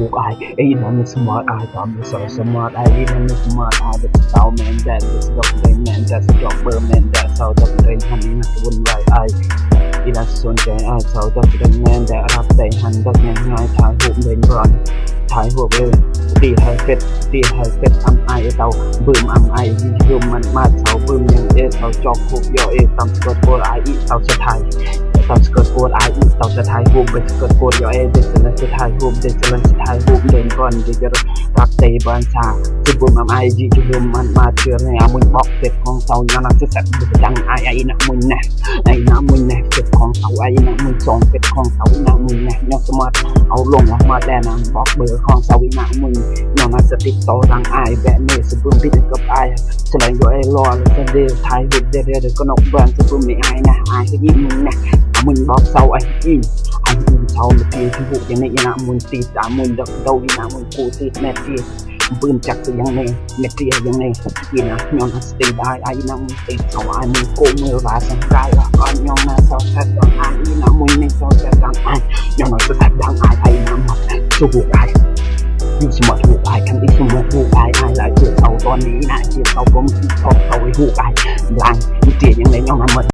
hook eye, ain't on the smart eye, I'm the so smart eye, ain't on the smart eye, that's a foul man, that's a dog brain man, that's a jobber man, that's how dog brain honey, not the one right eye. อีนัสส่วนใจอ้ายเสาต้องเป็นแมนแต่รับใจหันต้องยังง่ายถ่ายหูเล่นบอลถ่ายหัวเล่นตีไฮเฟสอำไอเตาบึ้มอำไอยิงยืมมันมาเสาบึ้มยังเสาจอกคุกย่อตำสกอตโกลไอเสาจะถ่ายตำสกอตโกลไอเสาจะถ่ายหูเป็นสกอตโกลย่อเดซลันจะถ่ายหูเดซลันจะถ่ายหูเล่นบอลจะจะรับใจบอลชาจะบึ้มอำไอยิงยืมมันมาเชื่อในอามุนบอกเสร็จของเสาย้อนจะเสร็จดังไอนะมุนนะไอนะมุนนะเสร็จของเสาไอนะมุนสองเสร็จของเสานะมุนนะยอดสมัติเอาลงมาแดนบล็อกเบอร์ของเสาวินะมุนยอดสติต่อทางไอแบบนี้สบุ้มพิจกับไอสลายย่อยรอแล้วเดย์ไทยหุบเดย์ก็นกแบนสบุ้มไม่ไอนะไอก็ยิ่งมุนนะมุนบล็อกเสาไออินเสาไม่ตีที่หุบอย่างนี้นะมุนตีตามุนดักเดาวินะมุนกูตีแม่ตีปืนจักรยังไงเมตียังไงอีนะยองสติได้ไอ้น้ำมันติดเสาไอ้มือโกมือราสังกายละก่อนยองน่าเศร้าแท้ตอนไอ้น้ำมันในเศร้าแท้ดังไอ้ยองน่าสติดังไอ้น้ำมันสู้หูไอ้ยิ่งสมอถูกไอ้คันที่สมอถูกไอ้หลายเกี่ยวเสาตอนนี้นะเกี่ยวเสาผมชอบเสาไอ้หูไอ้บลังเจียยังไงยองน่ามัน